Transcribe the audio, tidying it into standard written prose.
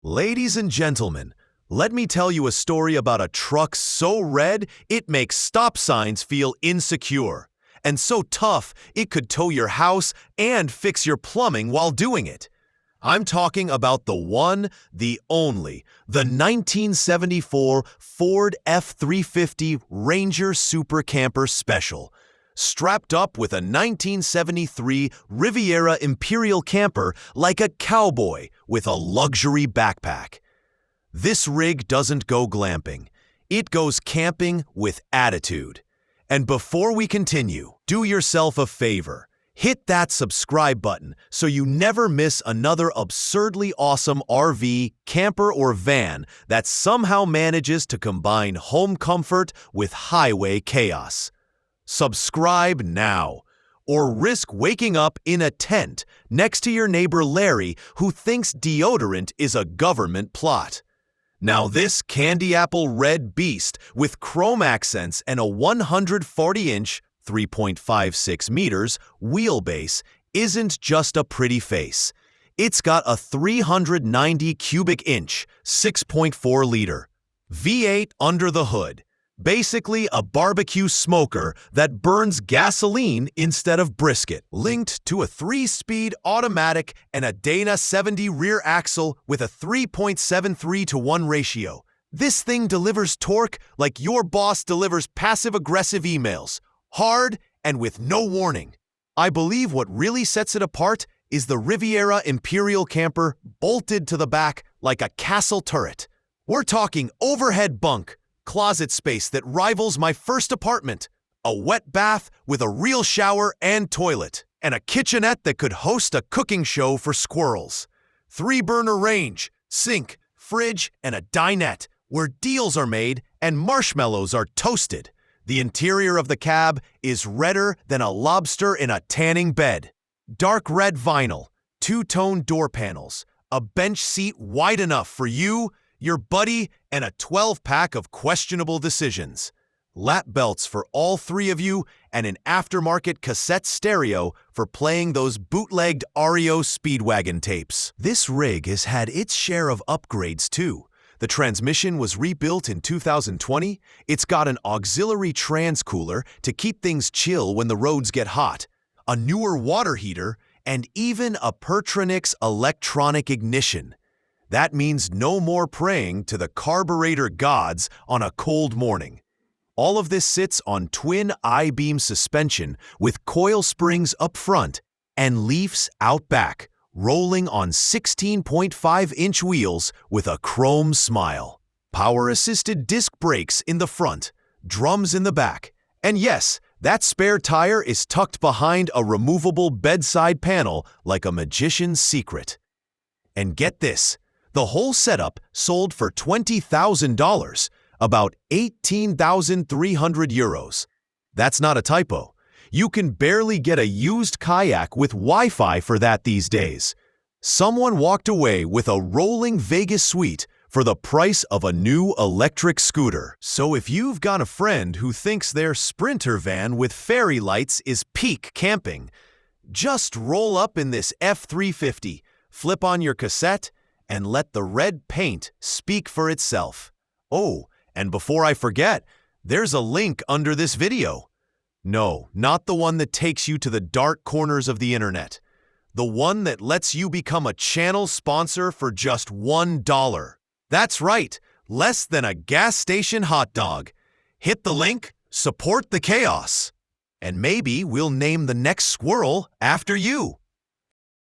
Ladies and gentlemen, let me tell you a story about a truck so red it makes stop signs feel insecure, and so tough it could tow your house and fix your plumbing while doing it. I'm talking about the one, the only, the 1974 Ford F-350 Ranger Super Camper Special, strapped up with a 1973 Riviera Imperial camper like a cowboy with a luxury backpack. This rig doesn't go glamping. It goes camping with attitude. And before we continue, do yourself a favor. Hit that subscribe button so you never miss another absurdly awesome RV, camper, or van that somehow manages to combine home comfort with highway chaos. Subscribe now, or risk waking up in a tent next to your neighbor Larry who thinks deodorant is a government plot. Now this Candyapple Red beast with chrome accents and a 140-inch, 3.56 meters, wheelbase isn't just a pretty face. It's got a 390 cubic inch, 6.4 liter V8 under the hood. Basically a barbecue smoker that burns gasoline instead of brisket, linked to a 3-speed automatic and a Dana 70 rear axle with a 3.73-to-1 ratio. This thing delivers torque like your boss delivers passive-aggressive emails, hard and with no warning. I believe what really sets it apart is the Riviera Imperial camper bolted to the back like a castle turret. We're talking overhead bunk, closet space that rivals my first apartment, a wet bath with a real shower and toilet, and a kitchenette that could host a cooking show for squirrels. 3-burner range, sink, fridge, and a dinette where deals are made and marshmallows are toasted. The interior of the cab is redder than a lobster in a tanning bed. Dark red vinyl, 2-tone door panels, a bench seat wide enough for you, your buddy, and a 12-pack of questionable decisions. Lap belts for all 3 of you, and an aftermarket cassette stereo for playing those bootlegged REO Speedwagon tapes. This rig has had its share of upgrades too. The transmission was rebuilt in 2020. It's got an auxiliary transcooler to keep things chill when the roads get hot, a newer water heater, and even a Pertronix electronic ignition. That means no more praying to the carburetor gods on a cold morning. All of this sits on twin I-beam suspension with coil springs up front and leafs out back, rolling on 16.5-inch wheels with a chrome smile. Power-assisted disc brakes in the front, drums in the back, and yes, that spare tire is tucked behind a removable bedside panel like a magician's secret. And get this, the whole setup sold for $20,000, about 18,300 euros. That's not a typo. You can barely get a used kayak with Wi-Fi for that these days. Someone walked away with a rolling Vegas suite for the price of a new electric scooter. So if you've got a friend who thinks their Sprinter van with fairy lights is peak camping, just roll up in this F-350, flip on your cassette, and let the red paint speak for itself. Oh, and before I forget, there's a link under this video. No, not the one that takes you to the dark corners of the internet. The one that lets you become a channel sponsor for just $1. That's right, less than a gas station hot dog. Hit the link, support the chaos, and maybe we'll name the next squirrel after you.